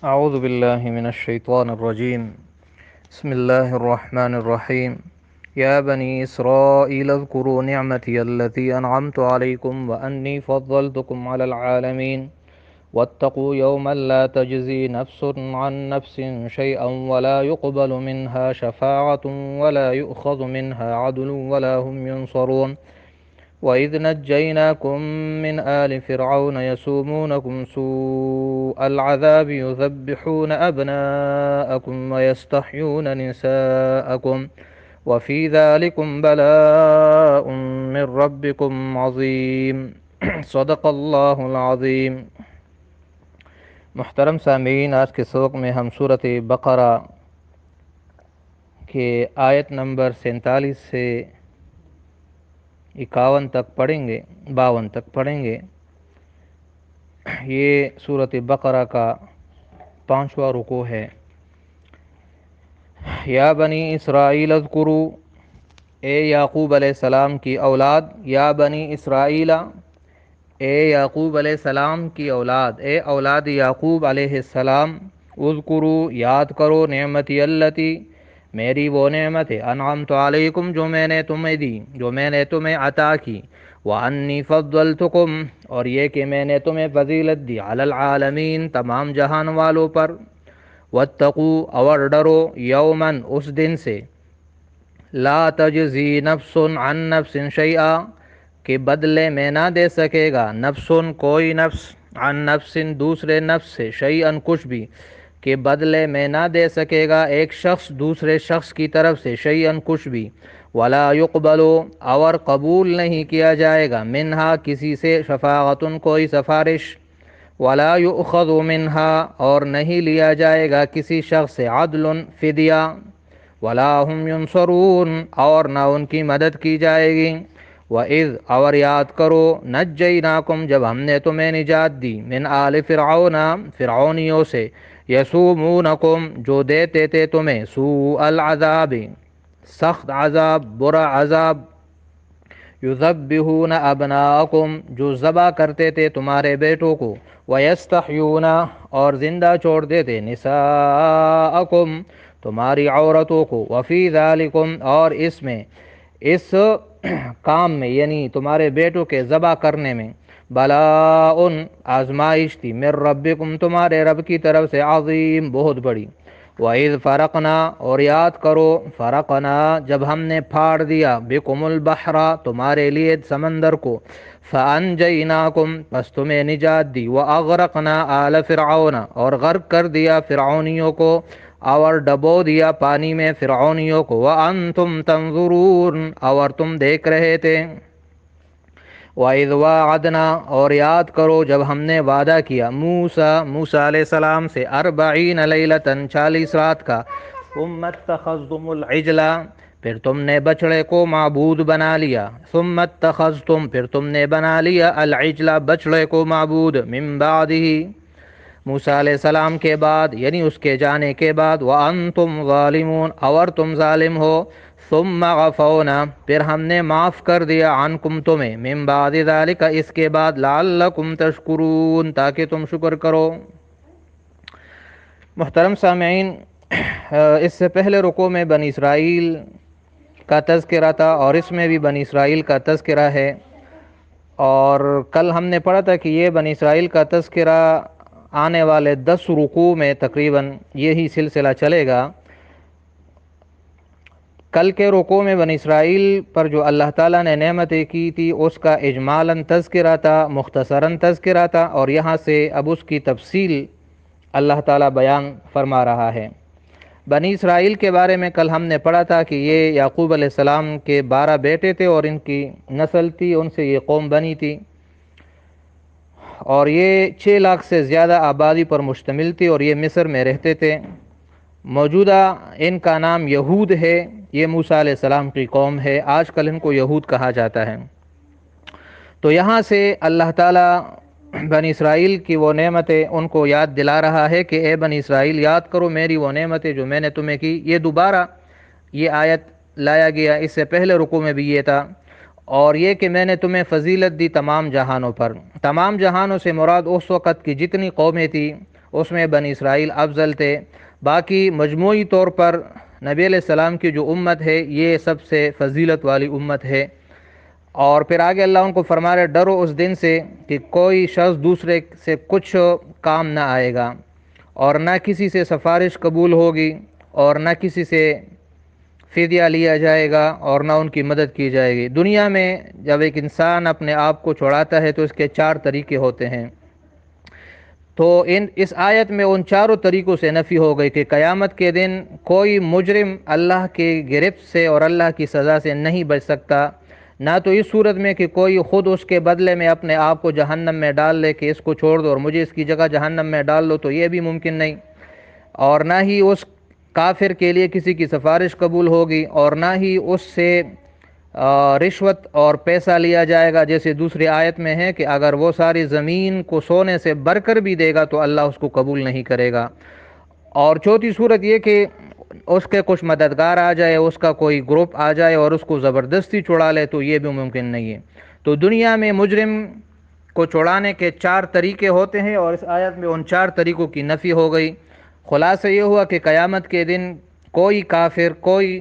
اعوذ باللہ من الشیطان الرجیم بسم اللہ الرحمن الرحیم یا بنی اسرائیل اذکروا نعمتی التي انعمت علیکم وانی فضلتکم علی العالمین واتقوا یوما لا تجزی نفس عن نفس شیئا ولا يقبل منها شفاعة ولا يؤخذ منها عدل ولا هم ينصرون وَإِذْ نَجَّيْنَاكُمْ مِنْ آلِ فِرْعَوْنَ يَسُومُونَكُمْ سُوءَ الْعَذَابِ يُذَبِّحُونَ أَبْنَاءَكُمْ وَيَسْتَحْيُونَ نِسَاءَكُمْ وَفِي ذَلِكُمْ بَلَاءٌ مِّن رَّبِّكُمْ عَظِيمٌ صدق اللہ العظیم۔ محترم سامعین، آج کے سبق میں ہم سورۃ بقرہ کے آیت نمبر 47 سے 51 تک پڑھیں گے، 52 تک پڑھیں گے۔ یہ سورۃ بقرہ کا 5واں رکوع ہے۔ یا بنی اسرائیل اذکروا، اے یعقوب علیہ السلام کی اولاد، یا بنی اسرائیل، اے یعقوب علیہ السلام کی اولاد، اے اولاد یعقوب علیہ السلام، اذکروا، یاد کرو، نعمتی التی، میری وہ نعمت ہے، انعمت علیکم، جو میں نے تمہیں دی، جو میں نے تمہیں عطا کی، وانی فضلتکم، اور یہ کہ میں نے تمہیں فضیلت دی، علی العالمین، تمام جہان والوں پر، واتقوا، اور ڈرو، یومن، اس دن سے، لا تجزی نفس عن نفس شیئا، کہ بدلے میں نہ دے سکے گا، نفس، کوئی نفس، عن نفس، دوسرے نفس سے، شیئن، کچھ بھی، کہ بدلے میں نہ دے سکے گا ایک شخص دوسرے شخص کی طرف سے، شیئن، کچھ بھی، ولا یقبل، اور قبول نہیں کیا جائے گا، منہا، کسی سے، شفاعۃ، کوئی سفارش، ولا یؤخذ منہا، اور نہیں لیا جائے گا کسی شخص سے، عدل، فدیہ، ولا هم ینصرون، اور نہ ان کی مدد کی جائے گی۔ وَإِذْ، اور یاد کرو، نجیناکم، جب ہم نے تمہیں نجات دی، من آل فرعون، فرعونیوں سے، یسومونکم، جو دیتے تھے تمہیں، سوء العذاب، سخت عذاب، برا عذاب، یذبحون ابناءکم، جو ذبح کرتے تھے تمہارے بیٹوں کو، ویستحیون، اور زندہ چھوڑ دیتے، نساءکم، تمہاری عورتوں کو، وفی ذالکم، اور اس میں، اس کام میں، یعنی تمہارے بیٹوں کے ذبح کرنے میں، بلاء، آزمائش تھی، من ربکم، تمہارے رب کی طرف سے، عظیم، بہت بڑی۔ وَإِذْ فَرَقْنَا، اور یاد کرو، فرقنا، جب ہم نے پھاڑ دیا، بکم البحر، تمہارے لیے سمندر کو، فَأَنْجَيْنَاكُمْ، بس تمہیں نجات دی، وَأَغْرَقْنَا آلَ فِرْعَوْنَ، اور غرق کر دیا فرعونیوں کو، اور ڈبو دیا پانی میں فرعونیوں کو، وَأَنْتُمْ تَنْظُرُونَ، اور تم دیکھ رہے تھے۔ وَإِذْ وَاعَدْنَا، اور یاد کرو جب ہم نے وعدہ کیا، موسیٰ علیہ السلام سے، 40 لیلۃً، 40 رات کا، ثُمَّ اتَّخَذْتُمُ الْعِجْلَ، پھر تم نے بچڑے کو معبود بنا لیا، ثُمَّ اتَّخَذْتُمْ، پھر تم نے بنا لیا، الْعِجْلَ، بچڑے کو معبود، مِن بَعْدِهِ، موسیٰ علیہ السلام کے بعد، یعنی اس کے جانے کے بعد، وَأَنْتُمْ ظَالِمُونَ، اور تم ظالم ہو، ثُمَّ عَفَوْنَا، پھر ہم نے معاف کر دیا، عَنْکُمْ، تمہیں، مِن بَعْدِ ذَلِكَ، اس کے بعد، لَعَلَّكُمْ تَشْكُرُونَ، تاکہ تم شکر کرو۔ محترم سامعین، اس سے پہلے رکوع میں بنی اسرائیل کا تذکرہ تھا، اور اس میں بھی بنی اسرائیل کا تذکرہ ہے، اور کل ہم نے پڑھا تھا کہ یہ بنی اسرائیل کا تذکرہ آنے والے 10 رکوع میں تقریباً یہی سلسلہ چلے گا۔ کل کے رکوع میں بنی اسرائیل پر جو اللہ تعالیٰ نے نعمتیں کی تھی، اس کا اجمالاً تذکرہ تھا، مختصراً تذکرہ تھا، اور یہاں سے اب اس کی تفصیل اللہ تعالیٰ بیان فرما رہا ہے۔ بنی اسرائیل کے بارے میں کل ہم نے پڑھا تھا کہ یہ یعقوب علیہ السلام کے 12 بیٹے تھے، اور ان کی نسل تھی، ان سے یہ قوم بنی تھی، اور یہ 6 لاکھ سے زیادہ آبادی پر مشتمل تھی، اور یہ مصر میں رہتے تھے۔ موجودہ ان کا نام یہود ہے، یہ موسیٰ علیہ السلام کی قوم ہے، آج کل ان کو یہود کہا جاتا ہے۔ تو یہاں سے اللہ تعالیٰ بنی اسرائیل کی وہ نعمتیں ان کو یاد دلا رہا ہے کہ اے بنی اسرائیل، یاد کرو میری وہ نعمتیں جو میں نے تمہیں کی۔ یہ دوبارہ یہ آیت لایا گیا، اس سے پہلے رکوع میں بھی یہ تھا، اور یہ کہ میں نے تمہیں فضیلت دی تمام جہانوں پر۔ تمام جہانوں سے مراد اس وقت کی جتنی قومیں تھیں، اس میں بنی اسرائیل افضل تھے۔ باقی مجموعی طور پر نبی علیہ السلام کی جو امت ہے یہ سب سے فضیلت والی امت ہے۔ اور پھر آگے اللہ ان کو فرما رہے ڈرو اس دن سے کہ کوئی شخص دوسرے سے کچھ کام نہ آئے گا، اور نہ کسی سے سفارش قبول ہوگی، اور نہ کسی سے فدیہ لیا جائے گا، اور نہ ان کی مدد کی جائے گی۔ دنیا میں جب ایک انسان اپنے آپ کو چھڑاتا ہے تو اس کے 4 طریقے ہوتے ہیں۔ تو اس آیت میں ان چاروں طریقوں سے نفی ہو گئی کہ قیامت کے دن کوئی مجرم اللہ کی گرفت سے اور اللہ کی سزا سے نہیں بچ سکتا، نہ تو اس صورت میں کہ کوئی خود اس کے بدلے میں اپنے آپ کو جہنم میں ڈال لے کہ اس کو چھوڑ دو اور مجھے اس کی جگہ جہنم میں ڈال دو، تو یہ بھی ممکن نہیں، اور نہ ہی اس کافر کے لیے کسی کی سفارش قبول ہوگی، اور نہ ہی اس سے رشوت اور پیسہ لیا جائے گا، جیسے دوسری آیت میں ہے کہ اگر وہ ساری زمین کو سونے سے بھر کر بھی دے گا تو اللہ اس کو قبول نہیں کرے گا۔ اور چوتھی صورت یہ کہ اس کے کچھ مددگار آ جائے، اس کا کوئی گروپ آ جائے اور اس کو زبردستی چھڑا لے، تو یہ بھی ممکن نہیں ہے۔ تو دنیا میں مجرم کو چھڑانے کے 4 طریقے ہوتے ہیں، اور اس آیت میں ان 4 طریقوں کی نفی ہو گئی۔ خلاصہ یہ ہوا کہ قیامت کے دن کوئی کافر، کوئی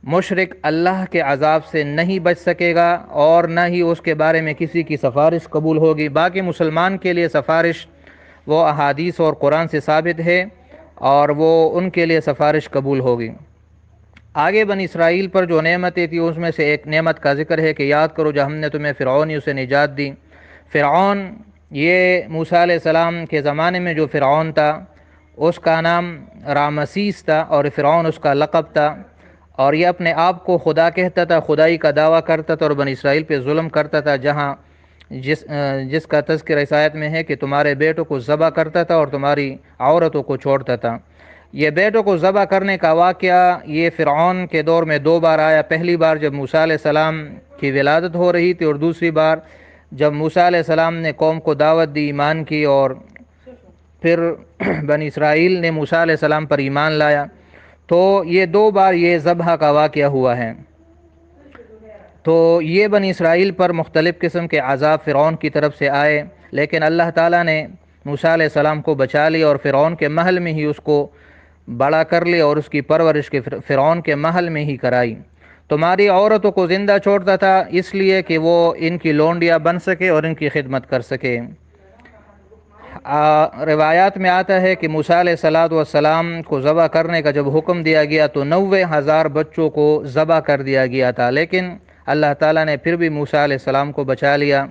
مشرک اللہ کے عذاب سے نہیں بچ سکے گا، اور نہ ہی اس کے بارے میں کسی کی سفارش قبول ہوگی۔ باقی مسلمان کے لیے سفارش وہ احادیث اور قرآن سے ثابت ہے، اور وہ ان کے لیے سفارش قبول ہوگی۔ آگے بنی اسرائیل پر جو نعمتیں تھیں اس میں سے ایک نعمت کا ذکر ہے کہ یاد کرو جب ہم نے تمہیں فرعونیوں سے نجات دی۔ فرعون یہ موسیٰ علیہ السلام کے زمانے میں جو فرعون تھا اس کا نام رامسیس تھا، اور فرعون اس کا لقب تھا، اور یہ اپنے آپ کو خدا کہتا تھا، خدائی کا دعویٰ کرتا تھا، اور بنی اسرائیل پہ ظلم کرتا تھا، جس کا تذکرہ اس آیت میں ہے کہ تمہارے بیٹوں کو ذبح کرتا تھا اور تمہاری عورتوں کو چھوڑتا تھا۔ یہ بیٹوں کو ذبح کرنے کا واقعہ یہ فرعون کے دور میں 2 بار آیا۔ پہلی بار جب موسیٰ علیہ السلام کی ولادت ہو رہی تھی، اور دوسری بار جب موسیٰ علیہ السلام نے قوم کو دعوت دی، ایمان کی، اور پھر بنی اسرائیل نے موسیٰ علیہ السلام پر ایمان لایا، تو یہ 2 بار یہ ذبح کا واقعہ ہوا ہے۔ تو یہ بنی اسرائیل پر مختلف قسم کے عذاب فرعون کی طرف سے آئے، لیکن اللہ تعالیٰ نے موسیٰ علیہ السلام کو بچا لیا، اور فرعون کے محل میں ہی اس کو بڑا کر لیا، اور اس کی پرورش کے فرعون کے محل میں ہی کرائی۔ تمہاری عورتوں کو زندہ چھوڑتا تھا اس لیے کہ وہ ان کی لونڈیاں بن سکے اور ان کی خدمت کر سکے۔ روایات میں آتا ہے کہ موسیٰ علیہ السلام کو ذبح کرنے کا جب حکم دیا گیا تو 90,000 بچوں کو ذبح کر دیا گیا تھا، لیکن اللہ تعالیٰ نے پھر بھی موسیٰ علیہ السلام کو بچا لیا،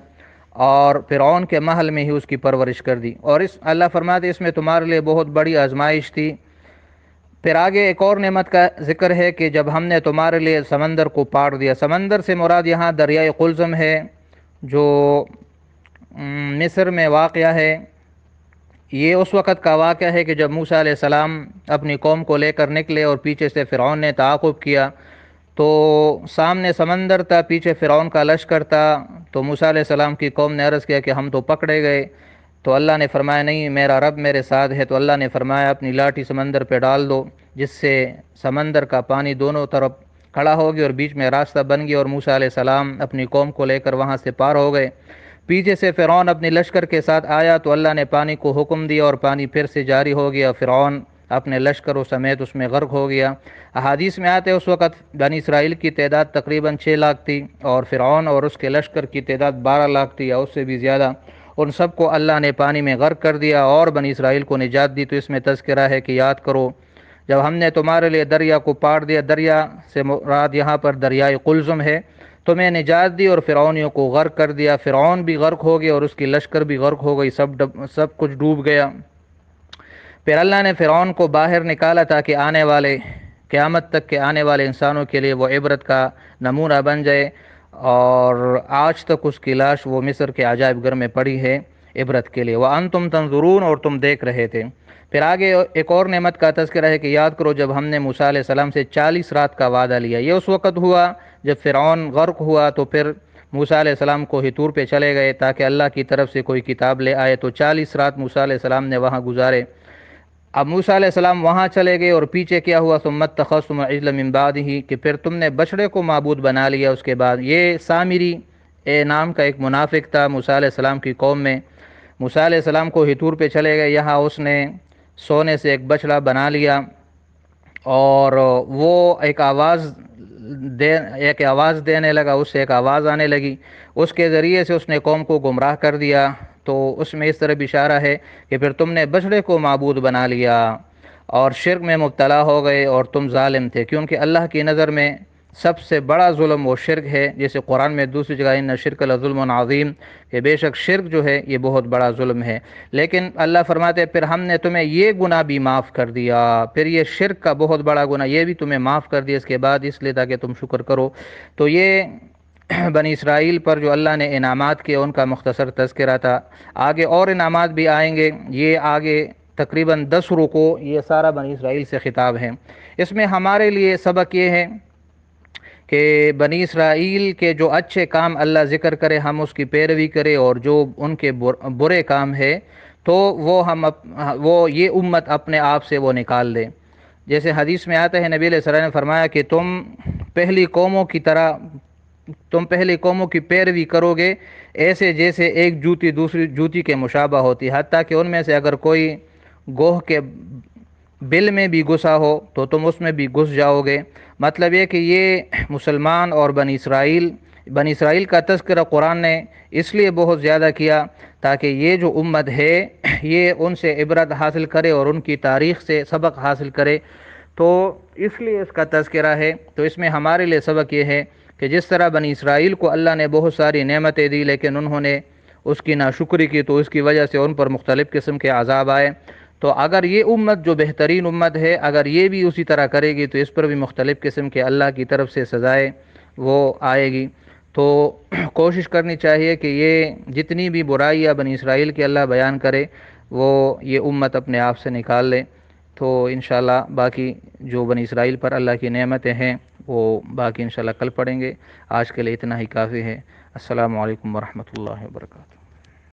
اور فرعون کے محل میں ہی اس کی پرورش کر دی۔ اور اللہ فرماتے اس میں تمہارے لیے بہت بڑی آزمائش تھی۔ پھر آگے ایک اور نعمت کا ذکر ہے کہ جب ہم نے تمہارے لیے سمندر کو پاڑ دیا۔ سمندر سے مراد یہاں دریائے قلزم ہے جو مصر میں واقع ہے۔ یہ اس وقت کا واقعہ ہے کہ جب موسیٰ علیہ السلام اپنی قوم کو لے کر نکلے اور پیچھے سے فرعون نے تعاقب کیا، تو سامنے سمندر تھا، پیچھے فرعون کا لشکر تھا، تو موسیٰ علیہ السلام کی قوم نے عرض کیا کہ ہم تو پکڑے گئے، تو اللہ نے فرمایا نہیں، میرا رب میرے ساتھ ہے۔ تو اللہ نے فرمایا اپنی لاٹھی سمندر پہ ڈال دو، جس سے سمندر کا پانی دونوں طرف کھڑا ہو گیا اور بیچ میں راستہ بن گیا، اور موسیٰ علیہ السلام اپنی قوم کو لے کر وہاں سے پار ہو گئے۔ پیچھے سے فرعون اپنی لشکر کے ساتھ آیا تو اللہ نے پانی کو حکم دیا اور پانی پھر سے جاری ہو گیا، فرعون اپنے لشکروں سمیت اس میں غرق ہو گیا۔ احادیث میں آتے اس وقت بنی اسرائیل کی تعداد تقریباً 6 لاکھ تھی، اور فرعون اور اس کے لشکر کی تعداد 12 لاکھ تھی یا اس سے بھی زیادہ۔ ان سب کو اللہ نے پانی میں غرق کر دیا اور بنی اسرائیل کو نجات دی۔ تو اس میں تذکرہ ہے کہ یاد کرو جب ہم نے تمہارے لیے دریا کو پاڑ دیا، دریا سے مراد یہاں پر دریائے قلزم ہے، تمہیں نجات دی اور فرعونیوں کو غرق کر دیا۔ فرعون بھی غرق ہو گیا اور اس کی لشکر بھی غرق ہو گئی، سب کچھ ڈوب گیا۔ پھر اللہ نے فرعون کو باہر نکالا تاکہ آنے والے قیامت تک کے آنے والے انسانوں کے لیے وہ عبرت کا نمونہ بن جائے، اور آج تک اس کی لاش وہ مصر کے عجائب گھر میں پڑی ہے عبرت کے لیے۔ وَأَنْتُمْ تَنْظُرُونَ، اور تم دیکھ رہے تھے۔ پھر آگے ایک اور نعمت کا تذکرہ ہے کہ یاد کرو جب ہم نے موسیٰ علیہ السلام سے 40 رات کا وعدہ لیا۔ یہ اس وقت ہوا جب فرعون غرق ہوا، تو پھر موسیٰ علیہ السلام کو ہی طور پہ چلے گئے تاکہ اللہ کی طرف سے کوئی کتاب لے آئے، تو 40 رات موسیٰ علیہ السلام نے وہاں گزارے۔ اب موسیٰ علیہ السلام وہاں چلے گئے اور پیچھے کیا ہوا، ثم اتخذتم العجل من بعدہ، کہ پھر تم نے بچڑے کو معبود بنا لیا اس کے بعد۔ یہ سامری نام کا ایک منافق تھا موسیٰ علیہ السلام کی قوم میں، موسیٰ علیہ السلام کو ہی طور پہ چلے گئے، یہاں اس نے سونے سے ایک بچڑا بنا لیا، اور وہ ایک آواز دینے لگا، اس سے ایک آواز آنے لگی، اس کے ذریعے سے اس نے قوم کو گمراہ کر دیا۔ تو اس میں اس طرح اشارہ ہے کہ پھر تم نے بچڑے کو معبود بنا لیا اور شرک میں مبتلا ہو گئے اور تم ظالم تھے، کیونکہ اللہ کی نظر میں سب سے بڑا ظلم وہ شرک ہے، جیسے قرآن میں دوسری جگہ ان شرک لظلم عظیم، کہ بے شک شرک جو ہے یہ بہت بڑا ظلم ہے۔ لیکن اللہ فرماتے پھر ہم نے تمہیں یہ گناہ بھی معاف کر دیا، پھر یہ شرک کا بہت بڑا گناہ یہ بھی تمہیں معاف کر دیا اس کے بعد، اس لیے تاکہ تم شکر کرو۔ تو یہ بنی اسرائیل پر جو اللہ نے انعامات کیے ان کا مختصر تذکرہ تھا۔ آگے اور انعامات بھی آئیں گے، یہ آگے تقریباً 10 رکوع یہ سارا بنی اسرائیل سے خطاب ہے۔ اس میں ہمارے لیے سبق یہ ہے کہ بنی اسرائیل کے جو اچھے کام اللہ ذکر کرے ہم اس کی پیروی کرے، اور جو ان کے برے کام ہے تو وہ یہ امت اپنے آپ سے وہ نکال دے۔ جیسے حدیث میں آتا ہے نبی علیہ السلام نے فرمایا کہ تم پہلی قوموں کی پیروی کرو گے ایسے جیسے ایک جوتی دوسری جوتی کے مشابہ ہوتی، حتیٰ کہ ان میں سے اگر کوئی گوہ کے بل میں بھی گھسا ہو تو تم اس میں بھی گھس جاؤ گے۔ مطلب یہ کہ یہ مسلمان اور بنی اسرائیل کا تذکرہ قرآن نے اس لیے بہت زیادہ کیا تاکہ یہ جو امت ہے یہ ان سے عبرت حاصل کرے اور ان کی تاریخ سے سبق حاصل کرے، تو اس لیے اس کا تذکرہ ہے۔ تو اس میں ہمارے لیے سبق یہ ہے کہ جس طرح بنی اسرائیل کو اللہ نے بہت ساری نعمتیں دی لیکن انہوں نے اس کی ناشکری کی، تو اس کی وجہ سے ان پر مختلف قسم کے عذاب آئے۔ تو اگر یہ امت جو بہترین امت ہے اگر یہ بھی اسی طرح کرے گی تو اس پر بھی مختلف قسم کے اللہ کی طرف سے سزائے وہ آئے گی۔ تو کوشش کرنی چاہیے کہ یہ جتنی بھی برائیاں بنی اسرائیل کے اللہ بیان کرے وہ یہ امت اپنے آپ سے نکال لے۔ تو انشاءاللہ باقی جو بنی اسرائیل پر اللہ کی نعمتیں ہیں وہ باقی انشاءاللہ کل پڑھیں گے۔ آج کے لیے اتنا ہی کافی ہے۔ السلام علیکم ورحمۃ اللہ وبرکاتہ۔